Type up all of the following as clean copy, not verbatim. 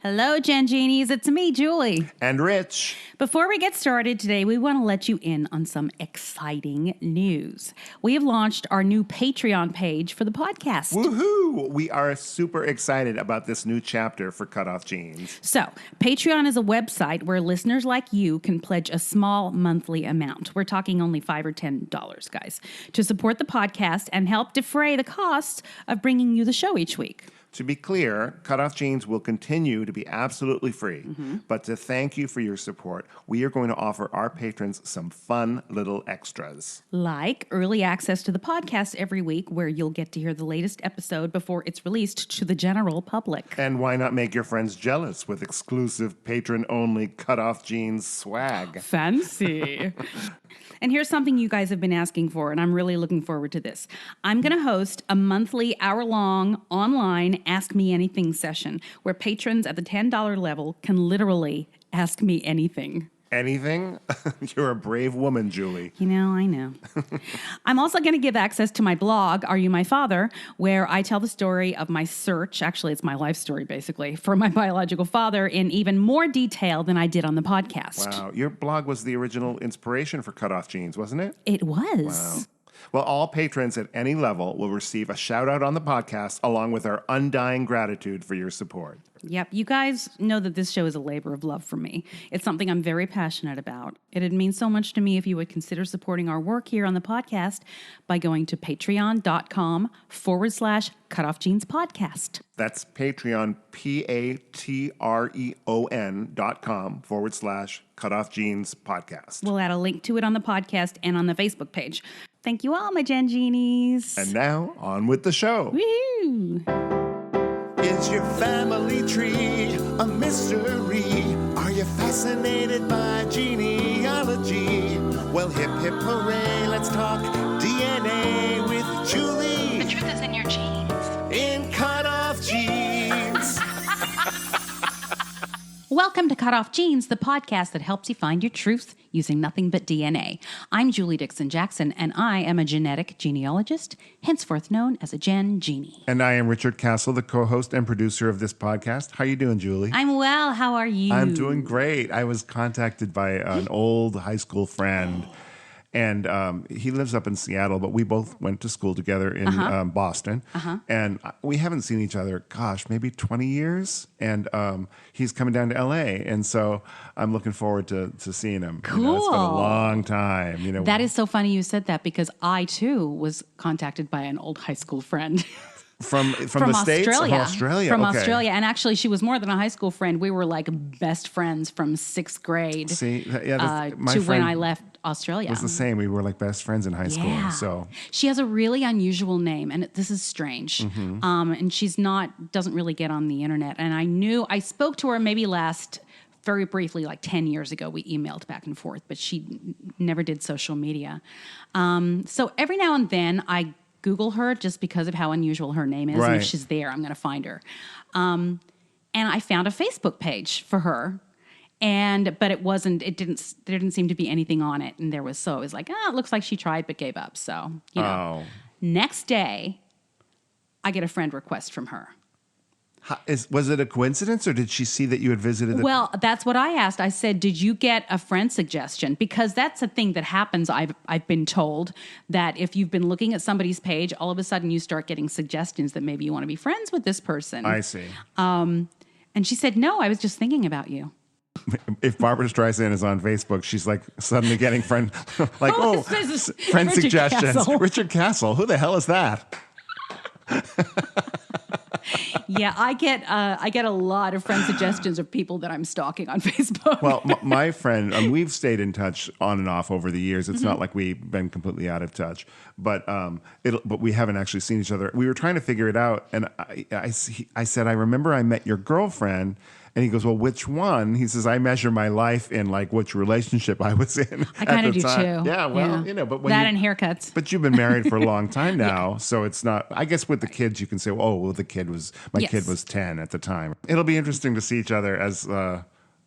Hello, Gen Genies. It's me, Julie. And Rich. Before we get started today, we want to let you in on some exciting news. We have launched our new Patreon page for the podcast. Woohoo! We are super excited about this new chapter for CutOff Jeans. So, Patreon is a website where listeners like you can pledge a small monthly amount. We're talking only $5 or $10, guys, to support the podcast and help defray the costs of bringing you the show each week. To be clear, CutOff Jeans will continue to be absolutely free. But to thank you for your support, we are going to offer our patrons some fun little extras. Like early access to the podcast every week, where you'll get to hear the latest episode before it's released to the general public. And why not make your friends jealous with exclusive patron-only CutOff Jeans swag? Fancy. And here's something you guys have been asking for, and I'm really looking forward to this. I'm going to host a monthly, hour-long, online Ask Me Anything session where patrons at the $10 level can literally ask me anything. Anything? You're a brave woman, Julie. You know, I know. I'm also going to give access to my blog, Are You My Father?, where I tell the story of my search, actually it's my life story basically, for my biological father in even more detail than I did on the podcast. Wow, your blog was the original inspiration for CutOff Jeans, wasn't it? It was. Wow. Well, all patrons at any level will receive a shout out on the podcast along with our undying gratitude for your support. Yep. You guys know that this show is a labor of love for me. It's something I'm very passionate about. It'd mean so much to me if you would consider supporting our work here on the podcast by going to patreon.com/CutOff Jeans podcast. That's Patreon, patreon.com/CutOff Jeans podcast. We'll add a link to it on the podcast and on the Facebook page. Thank you all, my Gen Genies. And now, on with the show. Woo! Is your family tree a mystery? Are you fascinated by genealogy? Well, hip hip hooray, let's talk DNA with Julie. The truth is in your genes. In CutOff Jeans. Welcome to CutOff Genes, the podcast that helps you find your truth using nothing but DNA. I'm Julie Dixon Jackson, and I am a genetic genealogist, henceforth known as a Gen Genie. And I am Richard Castle, the co-host and producer of this podcast. How you doing, Julie? I'm well. How are you? I'm doing great. I was contacted by an old high school friend, and he lives up in Seattle, but we both went to school together in Boston. And we haven't seen each other, gosh, maybe 20 years. And he's coming down to L.A., and so I'm looking forward to seeing him. Cool. You know, it's been a long time. You know, that is so funny you said that, because I, too, was contacted by an old high school friend. From the Australia. States? From Australia. From okay. Australia. And actually, she was more than a high school friend. We were like best friends from sixth grade See, yeah, my to friend when I left Australia. It was the same. We were like best friends in high school. Yeah. So she has a really unusual name, and this is strange. And she's doesn't really get on the internet. And I spoke to her maybe very briefly, like 10 years ago. We emailed back and forth, but she never did social media. So every now and then I Google her just because of how unusual her name is. Right. And if she's there, I'm going to find her. And I found a Facebook page for her. But there didn't seem to be anything on it. And it was like, it looks like she tried but gave up. So, Next day, I get a friend request from her. Was it a coincidence, or did she see that you had visited? Well, that's what I asked. I said, did you get a friend suggestion? Because that's a thing that happens. I've been told that if you've been looking at somebody's page, all of a sudden you start getting suggestions that maybe you want to be friends with this person. I see. And she said, no, I was just thinking about you. If Barbara Streisand is on Facebook, she's like suddenly getting friend friend Richard suggestions. Castle. Richard Castle, who the hell is that? Yeah, I get a lot of friend suggestions of people that I'm stalking on Facebook. Well, my friend, we've stayed in touch on and off over the years. It's not like we've been completely out of touch, but we haven't actually seen each other. We were trying to figure it out, and I said, I remember I met your girlfriend. And he goes, well, which one? He says, I measure my life in like which relationship I was in. I kind of do time. too. Yeah, well, but when and haircuts. But you've been married for a long time now, so it's not. I guess with the kids, you can say, my kid was 10 at the time. It'll be interesting to see each other as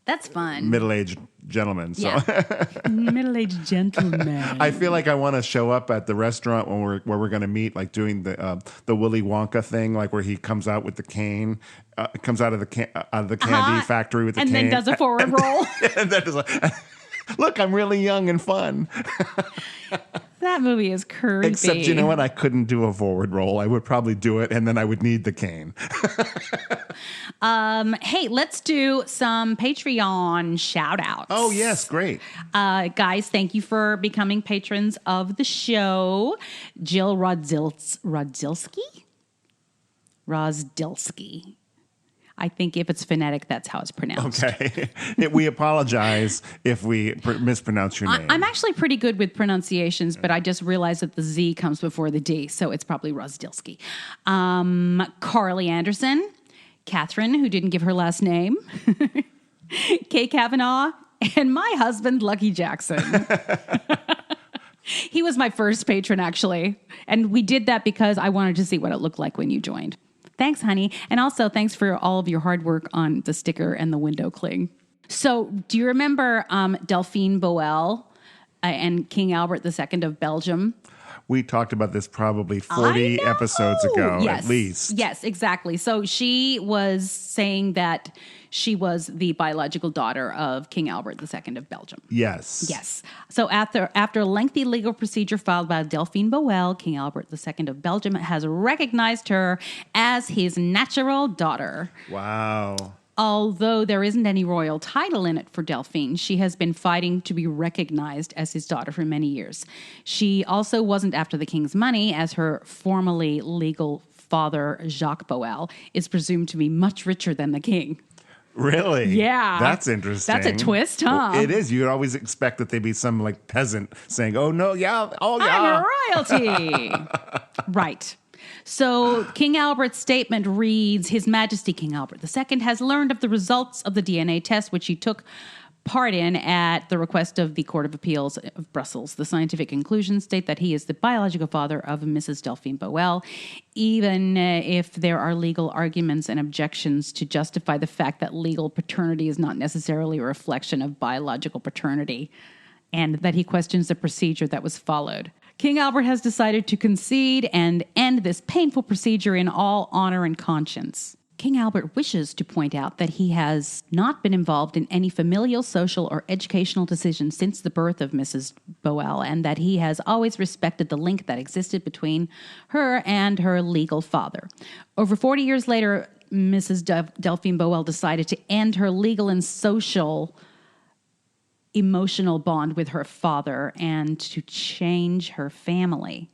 That's fun. middle-aged gentleman. So Yeah. Middle-aged gentleman. I feel like I want to show up at the restaurant where we're going to meet, like doing the Willy Wonka thing, like where he comes out with the cane, comes out of the candy factory with the cane, and then does a forward roll. And then just like, look, I'm really young and fun. That movie is creepy. Except, you know what? I couldn't do a forward roll. I would probably do it, and then I would need the cane. Hey, let's do some Patreon shout-outs. Oh, yes. Great. Guys, thank you for becoming patrons of the show. Jill Rozdilsky? I think if it's phonetic, that's how it's pronounced. Okay. We apologize if we mispronounce your name. I'm actually pretty good with pronunciations, but I just realized that the Z comes before the D, so it's probably Rozdilsky. Carly Anderson, Catherine, who didn't give her last name, Kay Kavanaugh, and my husband, Lucky Jackson. He was my first patron, actually, and we did that because I wanted to see what it looked like when you joined. Thanks, honey. And also, thanks for all of your hard work on the sticker and the window cling. So, do you remember Delphine Boel and King Albert II of Belgium? We talked about this probably 40 episodes ago, yes. at least. Yes, exactly. So she was saying that she was the biological daughter of King Albert II of Belgium. Yes. Yes. So after a lengthy legal procedure filed by Delphine Boel, King Albert II of Belgium has recognized her as his natural daughter. Wow. Although there isn't any royal title in it for Delphine, she has been fighting to be recognized as his daughter for many years. She also wasn't after the king's money, as her formerly legal father, Jacques Boel, is presumed to be much richer than the king. Really? Yeah. That's interesting. That's a twist, huh? Well, it is. You'd always expect that they'd be some like peasant saying, oh, no, yeah, oh, yeah. I'm royalty. Right. So King Albert's statement reads, His Majesty King Albert II has learned of the results of the DNA test, which he took part in at the request of the Court of Appeals of Brussels. The scientific conclusions state that he is the biological father of Mrs. Delphine Boel, even if there are legal arguments and objections to justify the fact that legal paternity is not necessarily a reflection of biological paternity, and that he questions the procedure that was followed. King Albert has decided to concede and end this painful procedure in all honor and conscience. King Albert wishes to point out that he has not been involved in any familial, social, or educational decisions since the birth of Mrs. Boel, and that he has always respected the link that existed between her and her legal father. Over 40 years later, Mrs. Delphine Boel decided to end her legal and social emotional bond with her father and to change her family.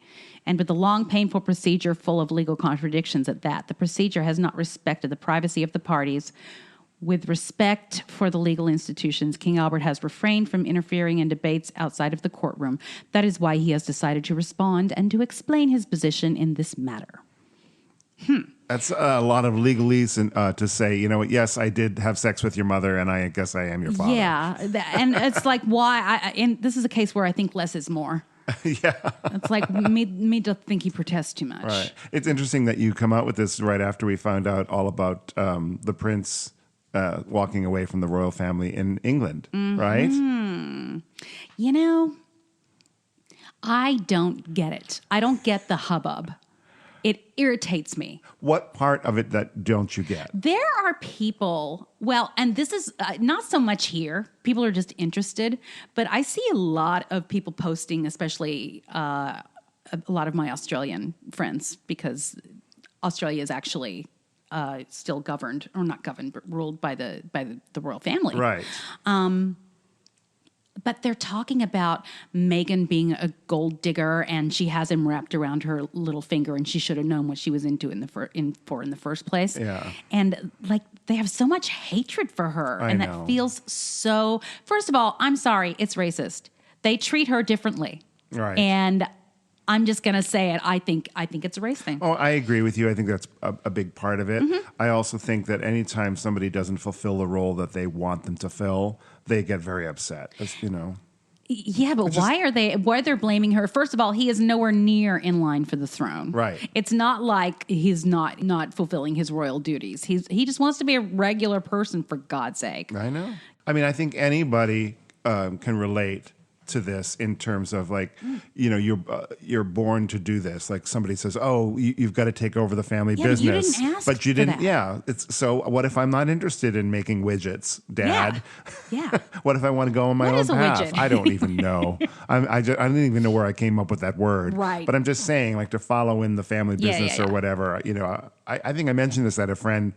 And with the long, painful procedure full of legal contradictions at that, the procedure has not respected the privacy of the parties. With respect for the legal institutions, King Albert has refrained from interfering in debates outside of the courtroom. That is why he has decided to respond and to explain his position in this matter. That's a lot of legalese and to say, you know what, yes, I did have sex with your mother, and I guess I am your father. Yeah, and it's like, why? And this is a case where I think less is more. Yeah. It's like me to think he protests too much. Right. It's interesting that you come out with this right after we found out all about the prince walking away from the royal family in England, right? You know, I don't get it. I don't get the hubbub. It irritates me. What part of it that don't you get? There are people, well, and this is not so much here. People are just interested. But I see a lot of people posting, especially a lot of my Australian friends, because Australia is actually still governed, or not governed, but ruled by the royal family. Right. But they're talking about Meghan being a gold digger, and she has him wrapped around her little finger, and she should have known what she was into in the first place. Yeah. And like they have so much hatred for her, I and know. that feels so. First of all, I'm sorry, it's racist. They treat her differently, Right. and I'm just gonna say it. I think it's a race thing. Oh, I agree with you. I think that's a big part of it. I also think that anytime somebody doesn't fulfill the role that they want them to fill, they get very upset. That's, you know. Yeah, but why are they blaming her? First of all, he is nowhere near in line for the throne. Right. It's not like he's not fulfilling his royal duties. He just wants to be a regular person, for God's sake. I know. I mean, I think anybody can relate to this in terms of like, you're born to do this. Like somebody says, "Oh, you've got to take over the family business," but you didn't ask but you for didn't. that. Yeah. So what if I'm not interested in making widgets, Dad? Yeah. What if I want to go on my What own is a path? widget? I don't even know. I don't even know where I came up with that word. Right. But I'm just saying, like to follow in the family Yeah, business yeah, or yeah. whatever. I think I mentioned this at a friend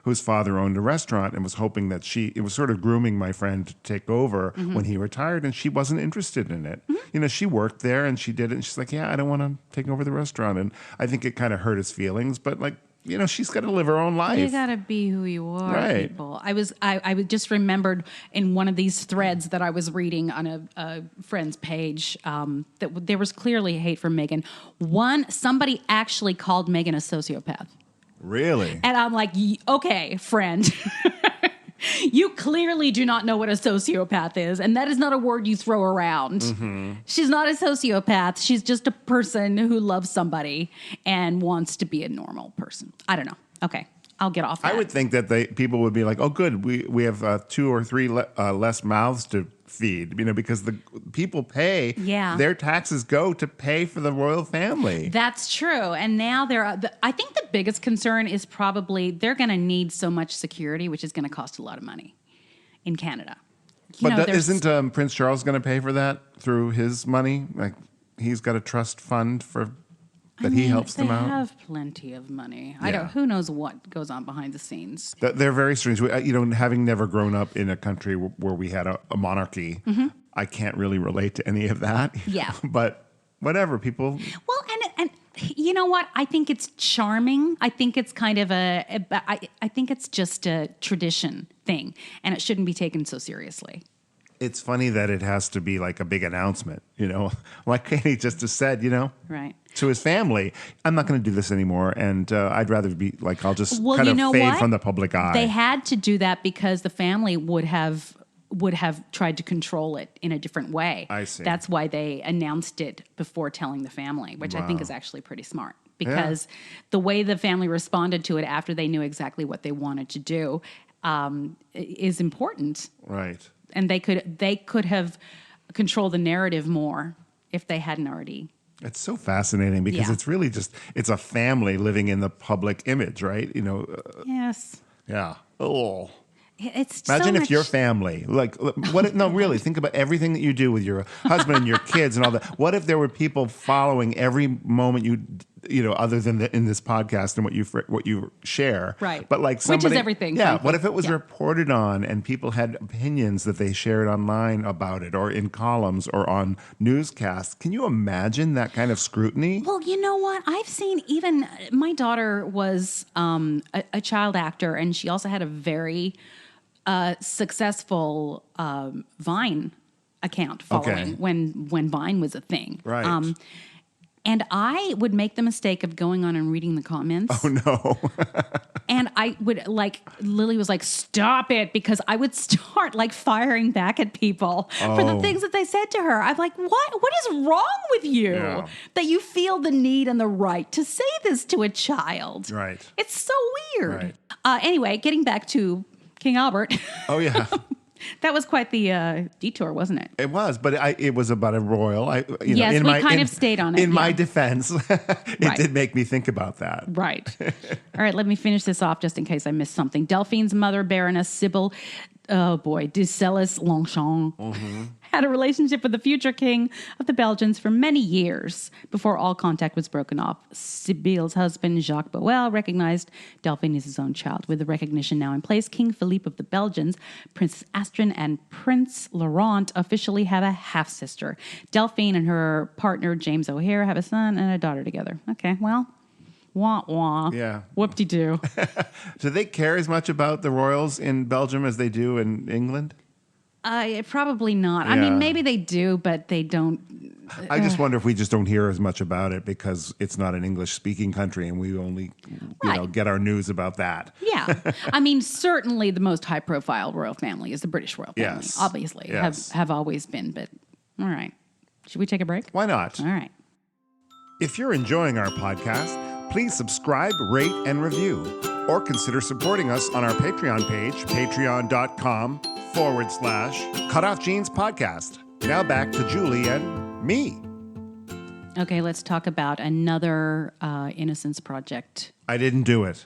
whose father owned a restaurant and was hoping that it was sort of grooming my friend to take over when he retired, and she wasn't interested in it. She worked there and she did it, and she's like, yeah, I don't want to take over the restaurant. And I think it kind of hurt his feelings, but like, she's got to live her own life. You gotta be who you are, Right. people. I just remembered in one of these threads that I was reading on a friend's page that there was clearly hate for Meghan. Somebody actually called Meghan a sociopath. Really? And I'm like, okay, friend, you clearly do not know what a sociopath is. And that is not a word you throw around. She's not a sociopath. She's just a person who loves somebody and wants to be a normal person. I don't know. Okay, I'll get off that. I would think that people would be like, oh, good, we have 2 or 3 less mouths to feed, because the people pay, their taxes go to pay for the royal family. That's true. And now I think the biggest concern is probably they're going to need so much security, which is going to cost a lot of money in Canada. Isn't Prince Charles going to pay for that through his money? Like he's got a trust fund he helps them out. They have plenty of money. Yeah. Who knows what goes on behind the scenes. They're very strange. Having never grown up in a country where we had a monarchy, I can't really relate to any of that. Yeah. But whatever, people. Well, and you know what? I think it's charming. I think it's kind of I think it's just a tradition thing, and it shouldn't be taken so seriously. It's funny that it has to be like a big announcement, like Katie just said, Right. to his family, I'm not going to do this anymore, and I'd rather be like, I'll just kind of fade what? from the public eye. They had to do that because the family would have tried to control it in a different way. I see. That's why they announced it before telling the family, which I think is actually pretty smart. Because the way the family responded to it after they knew exactly what they wanted to do is important. Right. And they could have controlled the narrative more if they hadn't already. It's so fascinating because it's really it's a family living in the public image, right? Yes. Yeah. Oh. It's Imagine so if your much- family, like, what? No, really, think about everything that you do with your husband and your kids and all that. What if there were people following every moment other than in this podcast and what you share, right? But like somebody, which is everything. Yeah. Frankly. What if it was reported on and people had opinions that they shared online about it, or in columns, or on newscasts? Can you imagine that kind of scrutiny? Well, you know what? I've seen even my daughter was a child actor, and she also had a very successful Vine account following when Vine was a thing. Right. And I would make the mistake of going on and reading the comments. Oh, no. And I would Lily was like, stop it, because I would start firing back at people for the things that they said to her. I'm like, what is wrong with you? Yeah. That you feel the need and the right to say this to a child. Right. It's so weird. Right. Anyway, getting back to King Albert. Oh, yeah. That was quite the detour, wasn't it? It was, but it was about a royal. Yes, we kind of stayed on it. In my defense, it did make me think about that. Right. All right, let me finish this off just in case I missed something. Delphine's mother, Baroness Sybil, de Celis-Longchamp, had a relationship with the future king of the Belgians for many years before all contact was broken off. Sybil's husband, Jacques Boel, recognized Delphine as his own child. With the recognition now in place, King Philippe of the Belgians, Princess Astrid, and Prince Laurent officially have a half-sister. Delphine and her partner, James O'Hare, have a son and a daughter together. Okay, well, wah, wah. Yeah. Whoop-de-doo. Do they care as much about the royals in Belgium as they do in England? Probably not. I Yeah. mean, maybe they do, but they don't. I just wonder if we just don't hear as much about it because it's not an English-speaking country, and we only, get our news about that. Yeah. I mean, certainly the most high-profile royal family is the British royal family. Yes. Obviously, Yes. have always been. But all right, should we take a break? Why not? All right. If you're enjoying our podcast, please subscribe, rate, and review. Or consider supporting us on our Patreon page, patreon.com/Cutoff Jeans Podcast. Now back to Julie and me. Okay, let's talk about another Innocence Project. I didn't do it.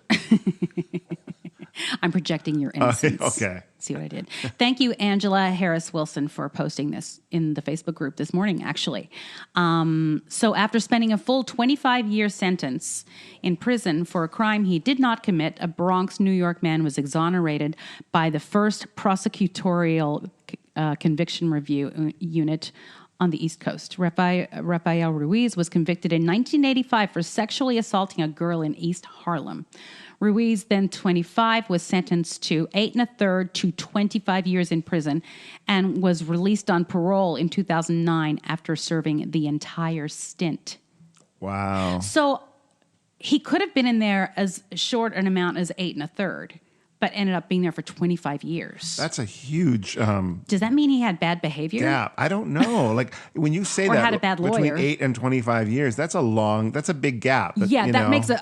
I'm projecting your innocence. Okay. See what I did? Thank you, Angela Harris Wilson, for posting this in the Facebook group this morning, actually. So after spending a full 25-year sentence in prison for a crime he did not commit, a Bronx, New York man was exonerated by the first prosecutorial conviction review unit on the East Coast. Rafael Ruiz was convicted in 1985 for sexually assaulting a girl in East Harlem. Ruiz, then 25, was sentenced to 8 1/3 to 25 years in prison and was released on parole in 2009 after serving the entire stint. Wow. So he could have been in there as short an amount as 8 1/3, but ended up being there for 25 years. That's a huge... Does that mean he had bad behavior? Yeah, I don't know. Like when you say Or that had a bad lawyer. between 8 and 25 years, that's a big gap. Makes it,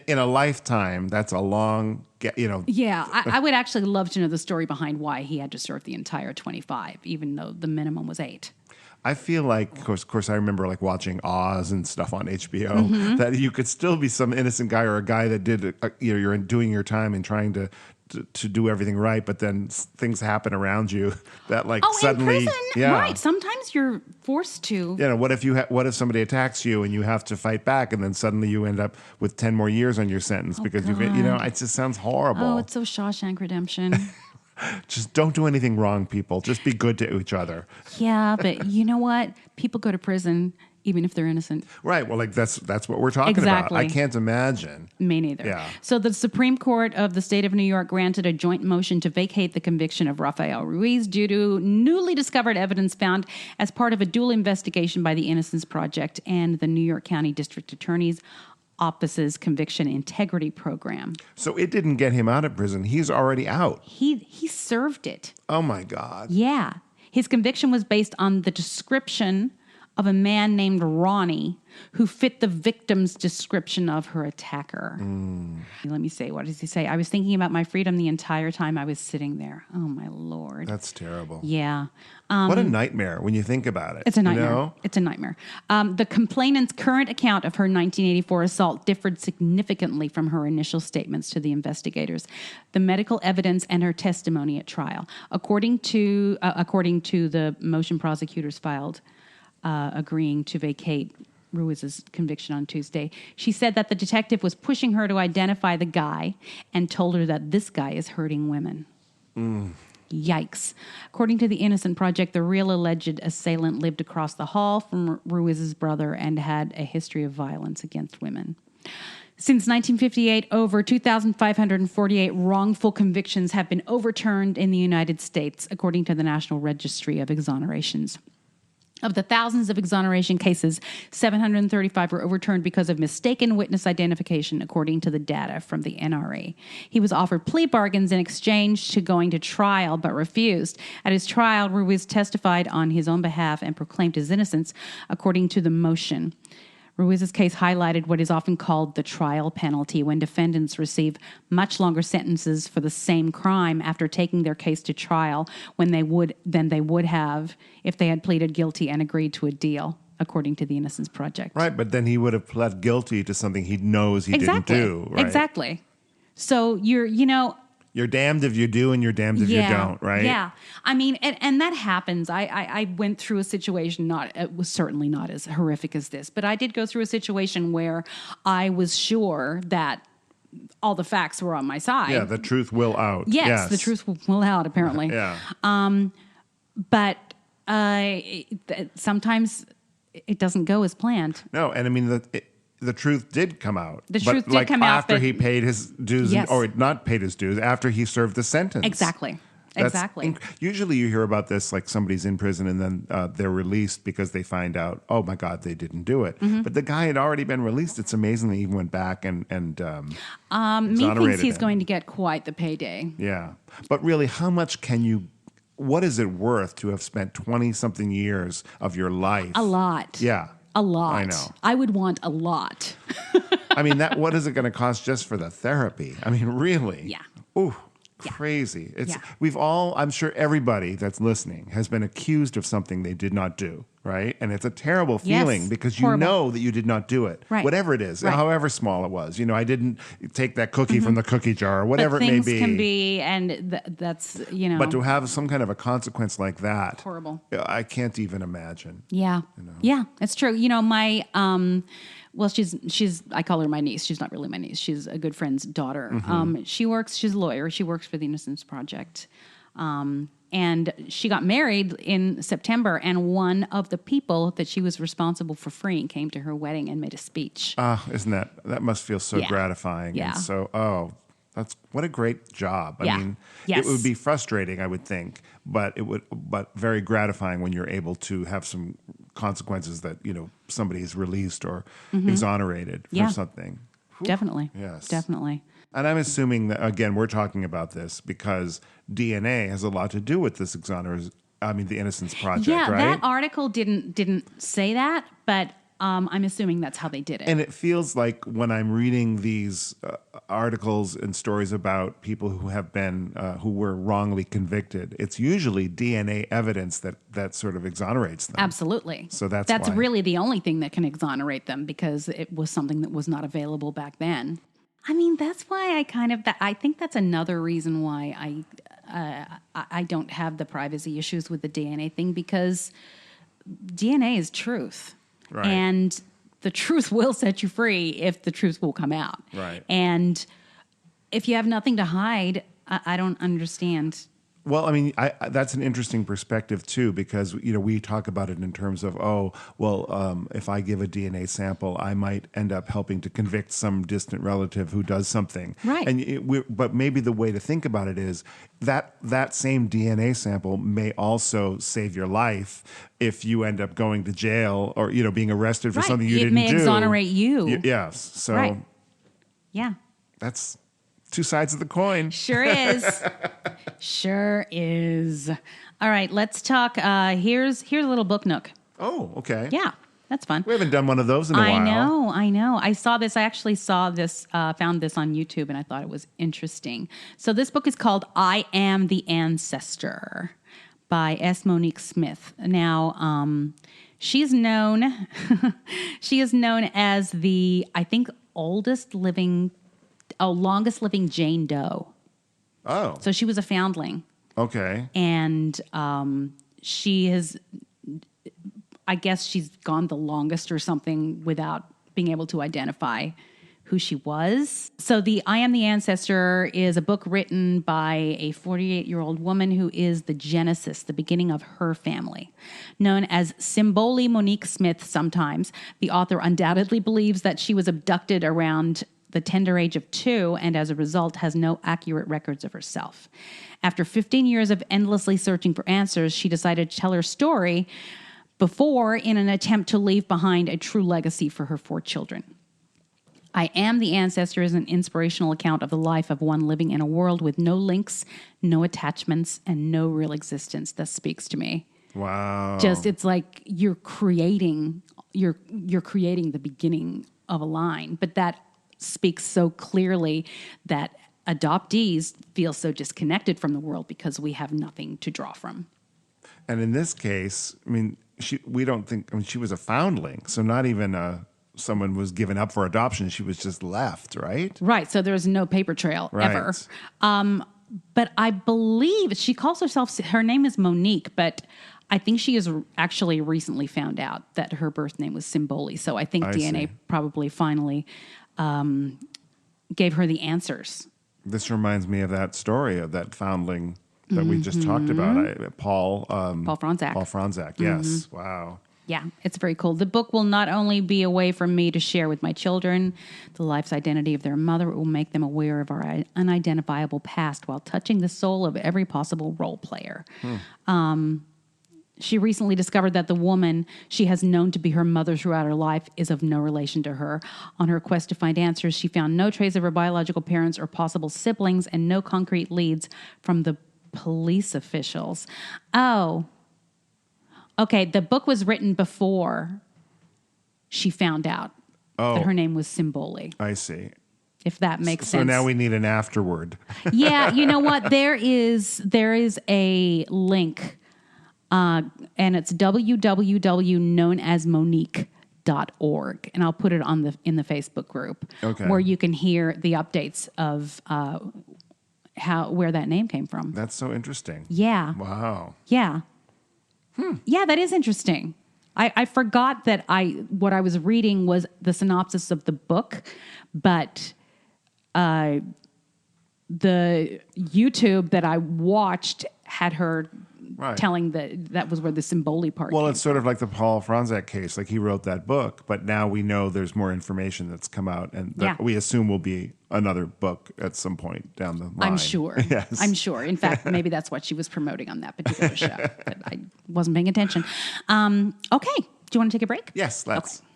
In a lifetime, that's a long, Yeah, I would actually love to know the story behind why he had to serve the entire 25, even though the minimum was 8. I feel like, of course, I remember like watching Oz and stuff on HBO, that you could still be some innocent guy or a guy that did, you're doing your time and trying to do everything right, but then things happen around you that suddenly, in prison, right? Sometimes you're forced to. What if somebody attacks you and you have to fight back, and then suddenly you end up with 10 more years on your sentence because it just sounds horrible. Oh, it's so Shawshank Redemption. Just don't do anything wrong, people. Just be good to each other. Yeah, but you know what? People go to prison even if they're innocent. Right. Well, that's what we're talking about. I can't imagine. Me neither. Yeah. So the Supreme Court of the state of New York granted a joint motion to vacate the conviction of Rafael Ruiz due to newly discovered evidence found as part of a dual investigation by the Innocence Project and the New York County District Attorney's Office's Conviction Integrity Program. So it didn't get him out of prison. He's already out. He served it. Oh, my God. Yeah. His conviction was based on the description of a man named Ronnie who fit the victim's description of her attacker. Let me say, what does he say? I was thinking about my freedom the entire time I was sitting there. Oh, my Lord. That's terrible. Yeah. What a nightmare when you think about it. It's a nightmare. It's a nightmare. The complainant's current account of her 1984 assault differed significantly from her initial statements to the investigators, the medical evidence, and her testimony at trial. According to the motion prosecutors filed agreeing to vacate Ruiz's conviction on Tuesday, she said that the detective was pushing her to identify the guy and told her that this guy is hurting women. Yikes. According to the Innocent Project, the real alleged assailant lived across the hall from Ruiz's brother and had a history of violence against women. Since 1958, over 2,548 wrongful convictions have been overturned in the United States, according to the National Registry of Exonerations. Of the thousands of exoneration cases, 735 were overturned because of mistaken witness identification, according to the data from the NRA. He was offered plea bargains in exchange to going to trial, but refused. At his trial, Ruiz testified on his own behalf and proclaimed his innocence, according to the motion. Ruiz's case highlighted what is often called the trial penalty, when defendants receive much longer sentences for the same crime after taking their case to trial than they would have if they had pleaded guilty and agreed to a deal, according to the Innocence Project. Right, but then he would have pled guilty to something he knows he didn't do. Right? Exactly. So you're damned if you do and you're damned if you don't, right? Yeah. I mean, and that happens. I went through a situation, it was certainly not as horrific as this, but I did go through a situation where I was sure that all the facts were on my side. Yeah, the truth will out. Yes. The truth will out, apparently. Yeah. But sometimes it doesn't go as planned. No, and I mean, the truth did come out. The truth did come out. After he paid his dues, or not paid his dues, after he served the sentence. Exactly. Usually you hear about this, like somebody's in prison and then they're released because they find out, oh my God, they didn't do it. Mm-hmm. But the guy had already been released. It's amazing that he even went back and me thinks he's going to get quite the payday. Yeah. But really, what is it worth to have spent 20-something years of your life? A lot. Yeah. A lot. I know. I would want a lot. I mean, what is it going to cost just for the therapy? I mean, really? Yeah. Ooh, crazy. Yeah. We've all, I'm sure everybody that's listening has been accused of something they did not do, right? And it's a terrible feeling because you know that you did not do it, right. whatever it is, right. however small it was. I didn't take that cookie from the cookie jar or whatever but it may be. Things can be, and that's, But to have some kind of a consequence like that, horrible. I can't even imagine. Yeah. Yeah, it's true. My, well, she's, I call her my niece. She's not really my niece. She's a good friend's daughter. She's a lawyer. She works for the Innocence Project. And she got married in September, and one of the people that she was responsible for freeing came to her wedding and made a speech. Isn't that must feel so gratifying. Yeah. And so, that's what a great job. I mean, yes. It would be frustrating, I would think, but very gratifying when you're able to have some consequences that, somebody is released or exonerated for something. Whew. Definitely. Yes. Definitely. And I'm assuming that, again, we're talking about this because DNA has a lot to do with this the Innocence Project, yeah, right? that article didn't say that, but I'm assuming that's how they did it. And it feels like when I'm reading these articles and stories about people who have been who were wrongly convicted, it's usually DNA evidence that sort of exonerates them. Absolutely. So that's why. Really the only thing that can exonerate them because it was something that was not available back then. I mean, that's why I think that's another reason why I don't have the privacy issues with the DNA thing, because DNA is truth. Right. And the truth will set you free if the truth will come out. Right. And if you have nothing to hide, I don't understand. Well, I mean, that's an interesting perspective, too, because, we talk about it in terms of, if I give a DNA sample, I might end up helping to convict some distant relative who does something. Right. But maybe the way to think about it is that same DNA sample may also save your life if you end up going to jail or, being arrested for something you didn't do. It may exonerate you. Yes. So right. Yeah. That's two sides of the coin. Sure is. Sure is. All right, let's talk. Here's a little book nook. Oh, okay. Yeah, that's fun. We haven't done one of those in a while. I know. I saw this. I actually saw this, found this on YouTube, and I thought it was interesting. So this book is called I Am the Ancestor by S. Monique Smith. Now, she is known as the, I think, longest living Jane Doe. Oh. So she was a foundling. Okay. And she has, I guess she's gone the longest or something without being able to identify who she was. So the I Am the Ancestor is a book written by a 48-year-old woman who is the genesis, the beginning of her family. Known as Symboli Monique Smith sometimes, the author undoubtedly believes that she was abducted around the tender age of 2, and as a result has no accurate records of herself. After 15 years of endlessly searching for answers, she decided to tell her story in an attempt to leave behind a true legacy for her 4 children. I Am the Ancestor is an inspirational account of the life of one living in a world with no links, no attachments, and no real existence. That speaks to me. Wow. It's like you're creating the beginning of a line, but that speaks so clearly that adoptees feel so disconnected from the world because we have nothing to draw from. And in this case, I mean, she was a foundling, so not even someone was given up for adoption. She was just left, right? Right. So there's no paper trail ever. But I believe she calls herself, her name is Monique, but I think she has actually recently found out that her birth name was Symboli. So I think DNA probably finally gave her the answers. This reminds me of that story of that foundling that we just talked about. Paul Franczak. Paul Franczak, yes. Wow. Yeah, it's very cool. The book will not only be a way for me to share with my children the life's identity of their mother, it will make them aware of our unidentifiable past while touching the soul of every possible role player. She recently discovered that the woman she has known to be her mother throughout her life is of no relation to her. On her quest to find answers, she found no trace of her biological parents or possible siblings and no concrete leads from the police officials. Oh, okay. The book was written before she found out that her name was Symboli, I see. if that makes sense. So now we need an afterword. Yeah, you know what? There is a link, and it's www.knownasmonique.org, and I'll put it in the Facebook group, where you can hear the updates of where that name came from. That's so interesting. Yeah. Wow. Yeah. Yeah, that is interesting. I forgot that what I was reading was the synopsis of the book, but the YouTube that I watched had her telling that was where the Symboli part came it's sort of like the Paul Franzak case. Like, he wrote that book, but now we know there's more information that's come out, and that we assume will be another book at some point down the line. I'm sure. Yes. I'm sure. In fact, maybe that's what she was promoting on that particular show, but I wasn't paying attention. Okay. Do you want to take a break? Yes, let's. Okay.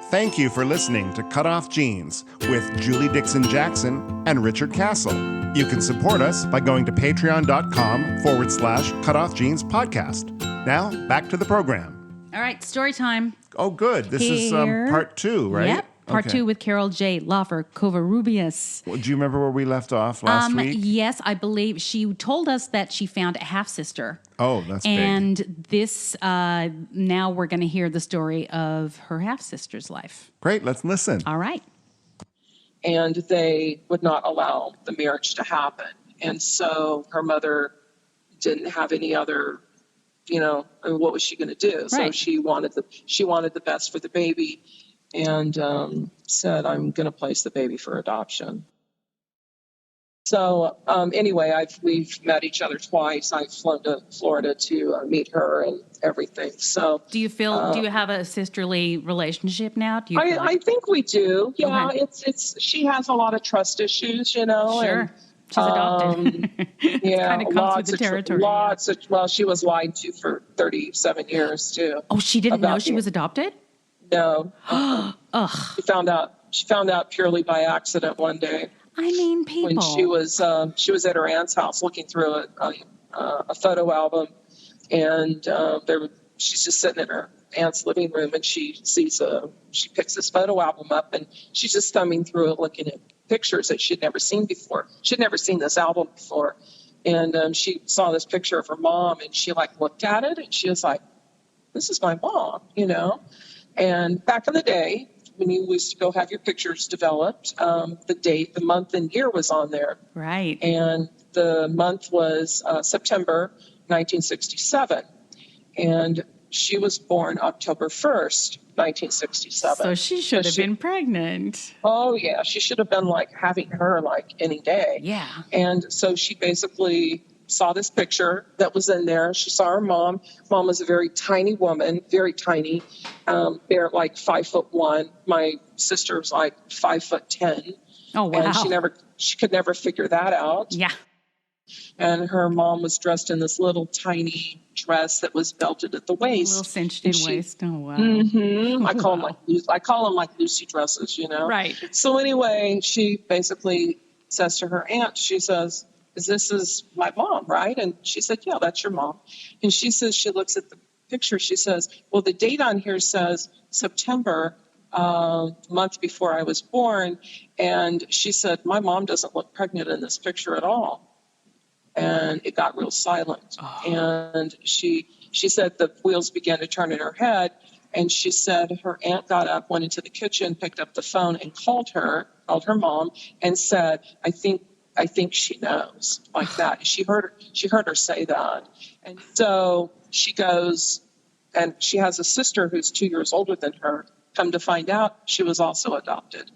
Thank you for listening to Cut Off Genes with Julie Dixon Jackson and Richard Castle. You can support us by going to patreon.com/Cutoff Genes podcast. Now, back to the program. All right, story time. Oh, good. This is part 2, right? Yep. Part 2 with Carol J. Laufer, Covarrubias. Well, do you remember where we left off last week? Yes, I believe she told us that she found a half-sister. Oh, that's big. And this, now we're going to hear the story of her half-sister's life. Great, let's listen. All right. And they would not allow the marriage to happen. And so her mother didn't have any other, what was she going to do? Right. So she wanted the best for the baby, and said, I'm going to place the baby for adoption. So anyway, we've met each other twice. I've flown to Florida to meet her and everything. So do you have a sisterly relationship now? Do you I think we do. Yeah, okay. it's she has a lot of trust issues, Sure. And, she's adopted. Yeah, kind of comes with the territory. She was lied to for 37 years too. Oh, she didn't know she was adopted? No. Ugh. She found out purely by accident one day. I mean, people. When she was at her aunt's house looking through a photo album, and she's just sitting in her aunt's living room, and she picks this photo album up, and she's just thumbing through it, looking at pictures that she'd never seen before. She'd never seen this album before, and she saw this picture of her mom, and she looked at it, and she was like, "This is my mom," And back in the day, when you used to go have your pictures developed, the date, the month, and year was on there. Right. And the month was September 1967. And she was born October 1st, 1967. So she should have been pregnant. Oh, yeah. She should have been having her any day. Yeah. And so she basically saw this picture that was in there. She saw her mom. Mom was a very tiny woman, very tiny. They're 5'1". My sister was 5'10". Oh, wow. And she could never figure that out. Yeah. And her mom was dressed in this little tiny dress that was belted at the waist. A little cinched in waist. Oh, wow. Mm-hmm. I call them Lucy dresses, Right. So anyway, she basically says to her aunt, she says, "This is my mom, right?" And she said, "Yeah, that's your mom." And she says, she looks at the picture. She says, "Well, the date on here says September, month before I was born." And she said, "My mom doesn't look pregnant in this picture at all." And it got real silent. Oh. And she said the wheels began to turn in her head. And she said her aunt got up, went into the kitchen, picked up the phone, and called her mom, and said, I think she knows," like that. She heard her say that. And so she goes, and she has a sister who's 2 years older than her. Come to find out, she was also adopted.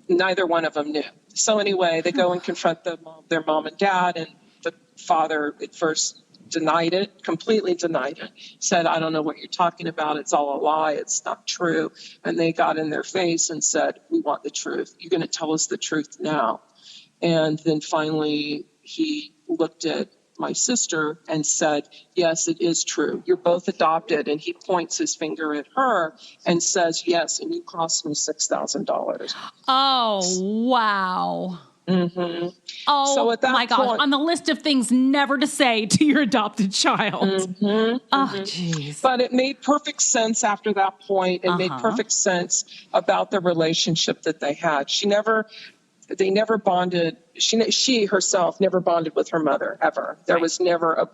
Neither one of them knew. So anyway, they go and confront their mom and dad, and the father at first completely denied it, said, "I don't know what you're talking about. It's all a lie. It's not true." And they got in their face and said, "We want the truth. You're going to tell us the truth now." And then finally, he looked at my sister and said, "Yes, it is true. You're both adopted." And he points his finger at her and says, "Yes, and you cost me $6,000. Oh, wow. Mm-hmm. Oh, So at that my gosh. point- On the list of things never to say to your adopted child. Mm-hmm. Oh, jeez. But it made perfect sense after that point. It made Uh-huh. perfect sense about the relationship that they had. They never bonded. She herself never bonded with her mother ever. There was never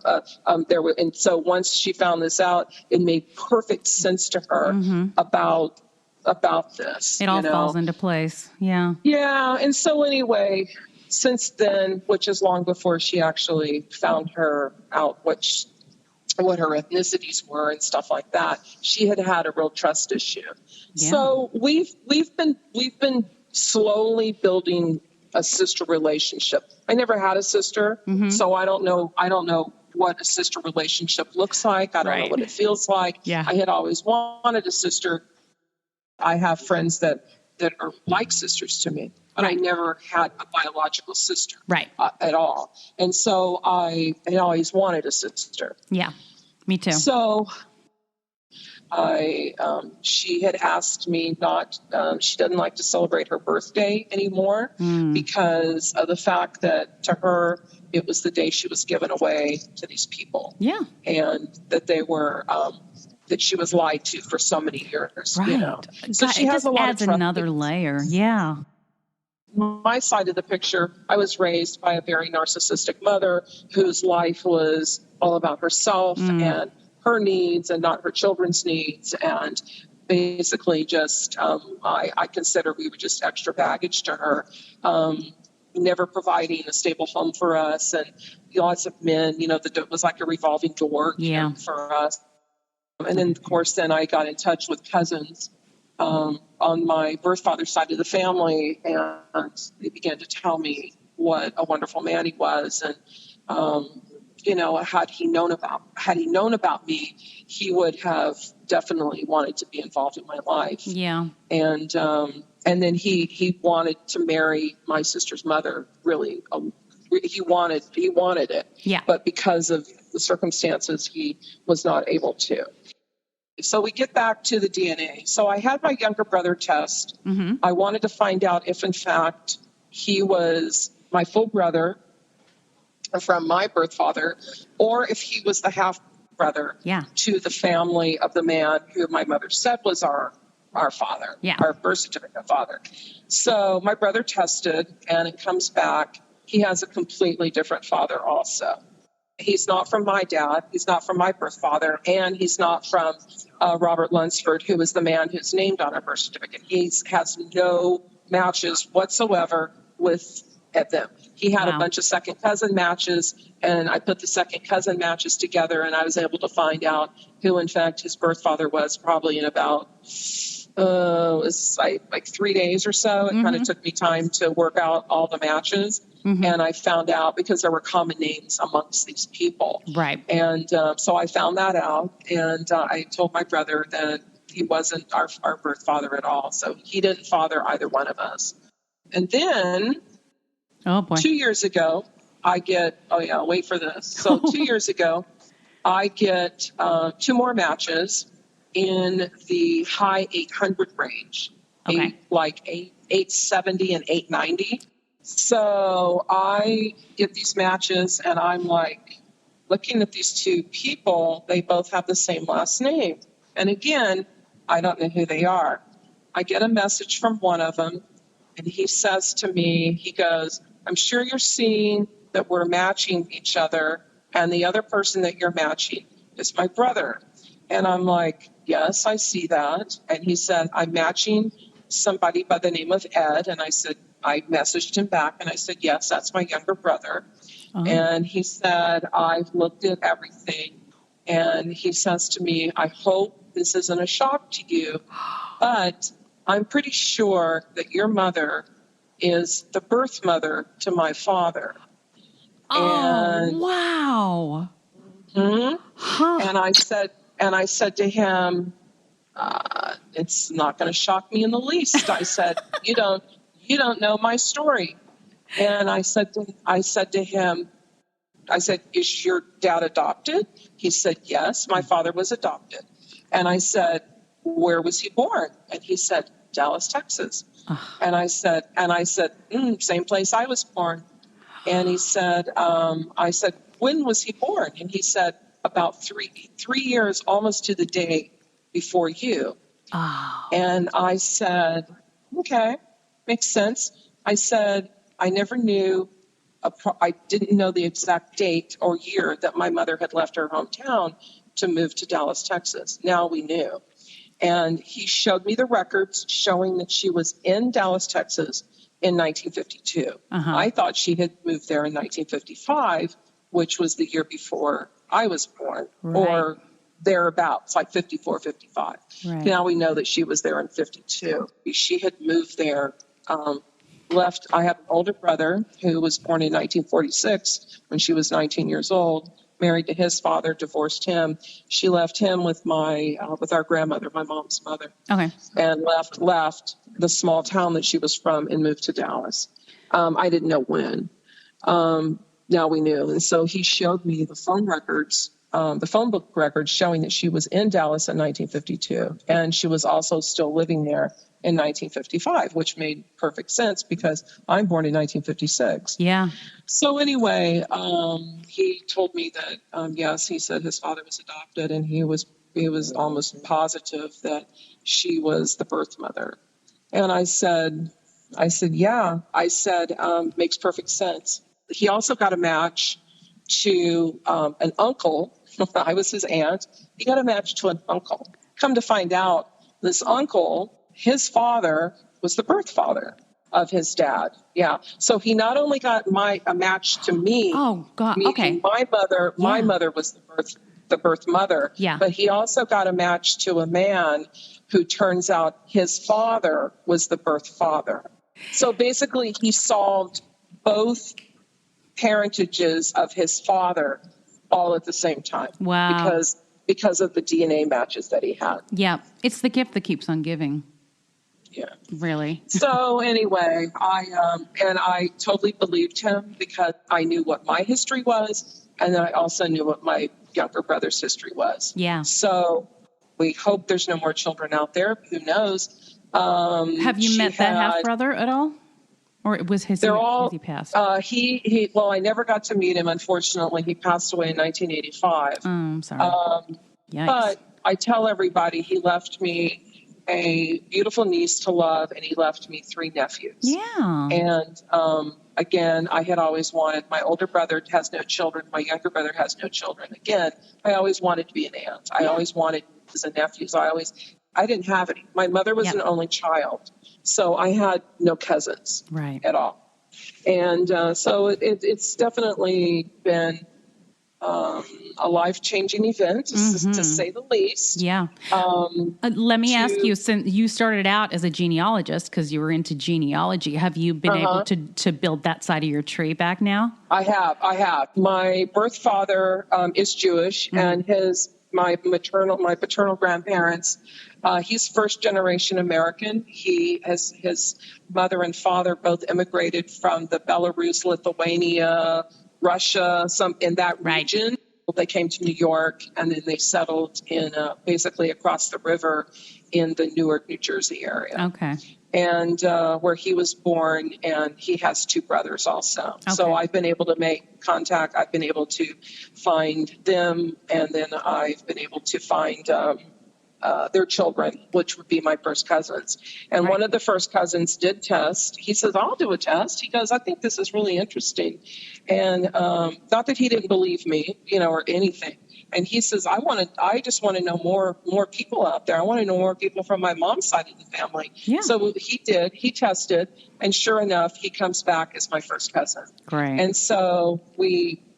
and so once she found this out, it made perfect sense to her about this. It all falls into place. Yeah. Yeah. And so anyway, since then, which is long before she actually found her out what her ethnicities were and stuff like that, she had a real trust issue. Yeah. So we've been slowly building a sister relationship. I never had a sister, so I don't know what a sister relationship looks like. I don't know what it feels like. Yeah. I had always wanted a sister. I have friends that are like sisters to me, but I never had a biological sister at all. And so I had always wanted a sister. Yeah, me too. So she had asked me she doesn't like to celebrate her birthday anymore because of the fact that to her, it was the day she was given away to these people. Yeah. And that they were, that she was lied to for so many years. Right. You know? So God, she it has just a lot adds of trust. another layer. Yeah. My side of the picture, I was raised by a very narcissistic mother whose life was all about herself and her needs and not her children's needs. And basically just, I consider we were just extra baggage to her, never providing a stable home for us and lots of men, that it was like a revolving door for us. And then, of course, I got in touch with cousins on my birth father's side of the family, and they began to tell me what a wonderful man he was. And, had he known about me, he would have definitely wanted to be involved in my life. Yeah. And then he wanted to marry my sister's mother, really. He wanted it. Yeah. But because of the circumstances, he was not able to. So we get back to the DNA. So I had my younger brother test. I wanted to find out if, in fact, he was my full brother from my birth father, or if he was the half brother to the family of the man who my mother said was our father, our birth certificate father. So my brother tested, and it comes back. He has a completely different father also. He's not from my dad. He's not from my birth father. And he's not from Robert Lunsford, who is the man who's named on our birth certificate. He has no matches whatsoever with them. He had a bunch of second cousin matches, and I put the second cousin matches together, and I was able to find out who, in fact, his birth father was probably in about it was like 3 days or so. It kind of took me time to work out all the matches. And I found out because there were common names amongst these people. Right. And so I found that out. And I told my brother that he wasn't our birth father at all. So he didn't father either one of us. And then 2 years ago, I get, wait for this. So 2 years ago, I get 2 more matches in the high 800 range, like 870 and 890. So I get these matches, and I'm like looking at these 2 people. They both have the same last name. And again, I don't know who they are. I get a message from one of them, and he says to me, he goes, "I'm sure you're seeing that we're matching each other, and the other person that you're matching is my brother." And I'm like, "Yes, I see that." And he said, "I'm matching somebody by the name of Ed." And I messaged him back, and I said, "Yes, that's my younger brother." And he said, "I've looked at everything." And he says to me, "I hope this isn't a shock to you, but I'm pretty sure that your mother is the birth mother to my father." Oh, wow. And I said to him, "It's not going to shock me in the least." I said, "You don't know my story." And I said to him, "Is your dad adopted?" He said, "Yes, my father was adopted." And I said, "Where was he born?" And he said, "Dallas, Texas." And I said, same place I was born. And he said, I said, when was he born? And he said, about 3 years, almost to the day before you. Oh. And I said, okay, makes sense. I said, I never knew, I didn't know the exact date or year that my mother had left her hometown to move to Dallas, Texas. Now we knew. And he showed me the records showing that she was in Dallas, Texas in 1952. I thought she had moved there in 1955, which was the year before I was born, or thereabouts, like 54, 55. Right. Now we know that she was there in 52. She had moved there, left. I have an older brother who was born in 1946 when she was 19 years old, married to his father, divorced him. She left him with with our grandmother, my mom's mother. Okay. And left the small town that she was from and moved to Dallas. I didn't know when. Now we knew. And so he showed me the phone records, the phone book records showing that she was in Dallas in 1952. And she was also still living there in 1955, which made perfect sense because I'm born in 1956. Yeah. So anyway, he told me that, yes, he said his father was adopted, and he was almost positive that she was the birth mother. And I said, yeah. I said, makes perfect sense. He also got a match to an uncle. I was his aunt. He got a match to an uncle. Come to find out, this uncle, his father was the birth father of his dad. Yeah. So he not only got a match to me. Oh God. Okay. My mother was the birth mother. Yeah. But he also got a match to a man who turns out his father was the birth father. So basically he solved both parentages of his father all at the same time. Wow. Because of the DNA matches that he had. Yeah. It's the gift that keeps on giving. Yeah. Really. So anyway, I totally believed him because I knew what my history was, and I also knew what my younger brother's history was. Yeah. So we hope there's no more children out there. Who knows? Have you met that half brother at all, or was he passed? Well, I never got to meet him. Unfortunately, he passed away in 1985. Oh, I'm sorry. But I tell everybody he left me a beautiful niece to love, and he left me 3 nephews. Yeah. And again, I had always wanted, my older brother has no children, my younger brother has no children. Again, I always wanted to be an aunt. I always wanted as a nephew. So I didn't have any. My mother was an only child, so I had no cousins at all. And so it's definitely been a life-changing event, to say the least. Yeah. Let me ask you, since you started out as a genealogist because you were into genealogy, have you been able to build that side of your tree back now? I have. My birth father is Jewish, and my paternal grandparents, he's first-generation American. His mother and father both immigrated from the Belarus, Lithuania, Russia, some in that region. They came to New York, and then they settled in basically across the river in the Newark, New Jersey area. Okay. And where he was born, and he has 2 brothers also. Okay. So I've been able to make contact. I've been able to find them, and then I've been able to find their children, which would be my first cousins. And one of the first cousins did test. He says, I'll do a test. He goes, I think this is really interesting. And not that he didn't believe me, or anything. And he says, I just want to know more people out there. I want to know more people from my mom's side of the family. Yeah. So he did. He tested. And sure enough, he comes back as my first cousin. Great. And so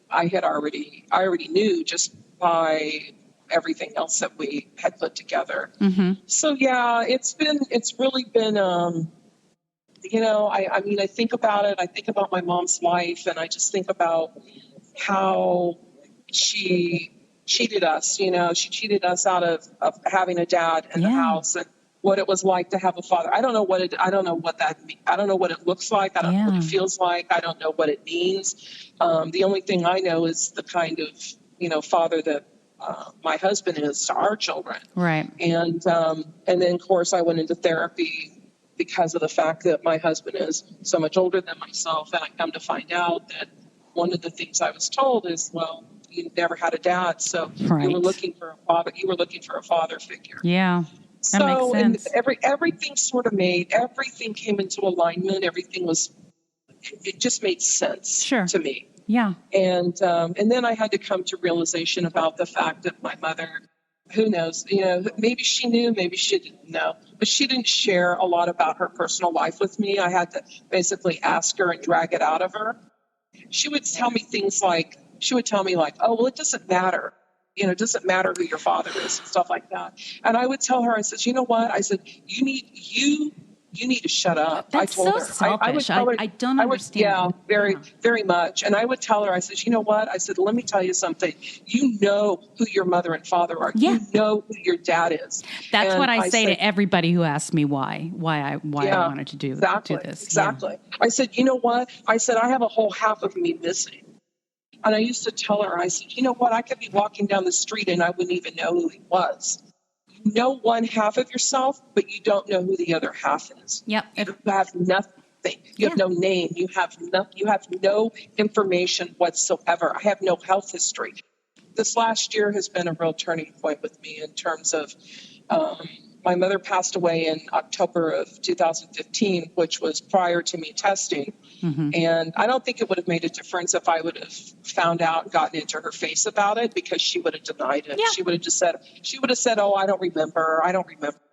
I already knew just by everything else that we had put together. Mm-hmm. So yeah, it's really been, I think about it. I think about my mom's life, and I just think about how she cheated us. She cheated us out of having a dad in the house, and what it was like to have a father. I don't know what it looks like. I don't know what it feels like. I don't know what it means. The only thing I know is the kind of, father that my husband is to our children. Right. And then of course I went into therapy because of the fact that my husband is so much older than myself. And I come to find out that one of the things I was told is, well, you never had a dad, so Right. you were looking for a father. You were looking for a father figure. Yeah. That makes sense. And everything sort of everything came into alignment. It just made sense to me. Yeah. And then I had to come to realization about the fact that my mother, who knows, maybe she knew, maybe she didn't know, but she didn't share a lot about her personal life with me. I had to basically ask her and drag it out of her. She would tell me things like, oh, well, it doesn't matter. It doesn't matter who your father is and stuff like that. And I would tell her, I said, you know what? I said, you need to shut up. That's I told so her. selfish. I would tell her, I don't understand. Very much. And I would tell her, I said, you know what? I said, let me tell you something. You know who your mother and father are. Yeah. You know who your dad is. That's what I say to everybody who asks me why I wanted to do this. Exactly. Yeah. I said, you know what? I said, I have a whole half of me missing. And I used to tell her, I said, you know what? I could be walking down the street and I wouldn't even know who he was. You know one half of yourself, but you don't know who the other half is. Yep. You have nothing. You have no name. You have no information whatsoever. I have no health history. This last year has been a real turning point with me in terms of my mother passed away in October of 2015, which was prior to me testing. Mm-hmm. And I don't think it would have made a difference if I would have found out, gotten into her face about it, because she would have denied it. Yeah. She would have said, oh, I don't remember.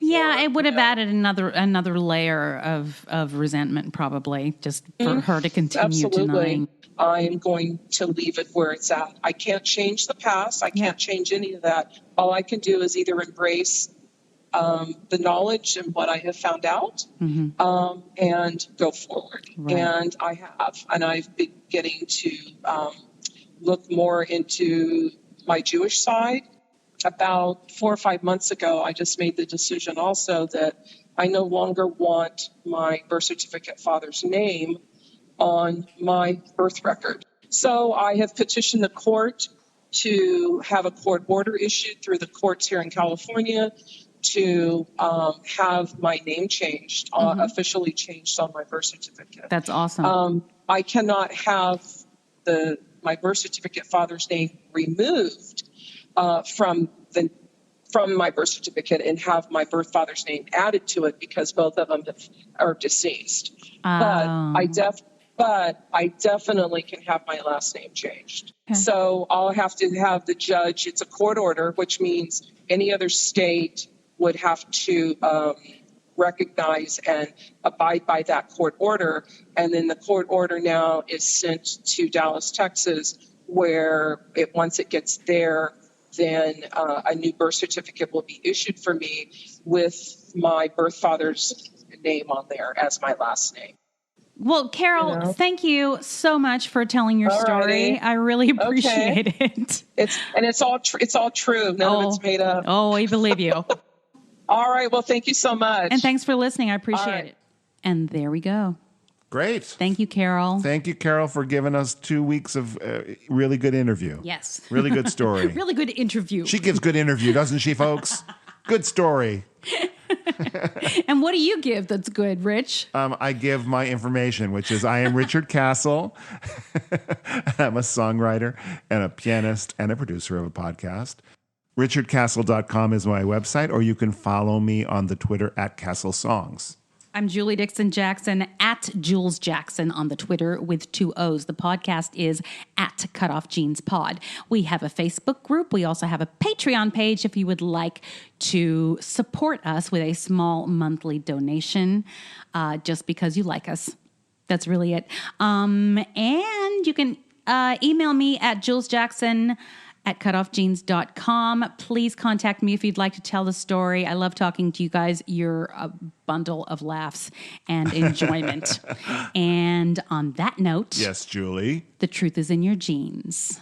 Yeah, it would have added another layer of resentment, probably, just for her to continue denying. I am going to leave it where it's at. I can't change the past. I can't change any of that. All I can do is either embrace the knowledge and what I have found out, and go forward. Right. And I have. And I've been getting to look more into my Jewish side. About 4 or 5 months ago, I just made the decision also that I no longer want my birth certificate father's name on my birth record. So I have petitioned the court to have a court order issued through the courts here in California to have my name changed, officially changed on my birth certificate. That's awesome. I cannot have my birth certificate father's name removed from my birth certificate and have my birth father's name added to it, because both of them are deceased. But I definitely can have my last name changed. Okay. So I'll have to have the judge. It's a court order, which means any other state would have to recognize and abide by that court order. And then the court order now is sent to Dallas, Texas, where once it gets there, then a new birth certificate will be issued for me with my birth father's name on there as my last name. Well, Carol, thank you so much for telling your story. I really appreciate it. It's all true. None of it's made up. Oh, we believe you. All right. Well, thank you so much. And thanks for listening. I appreciate it. And there we go. Great. Thank you, Carol. Thank you, Carol, for giving us 2 weeks of really good interview. Yes. Really good story. Really good interview. She gives good interview, doesn't she, folks? Good story. And what do you give that's good, Rich? I give my information, which is I am Richard Castle. I'm a songwriter and a pianist and a producer of a podcast. RichardCastle.com is my website, or you can follow me on the Twitter at Castle Songs. I'm Julie Dixon Jackson at Jules Jackson on the Twitter with 2 O's. The podcast is at CutOff Jeans Pod. We have a Facebook group. We also have a Patreon page if you would like to support us with a small monthly donation, just because you like us. That's really it. And you can email me at julesjackson@cutoffjeans.com. Please contact me if you'd like to tell the story. I love talking to you guys. You're a bundle of laughs and enjoyment. And on that note, yes, Julie, the truth is in your jeans.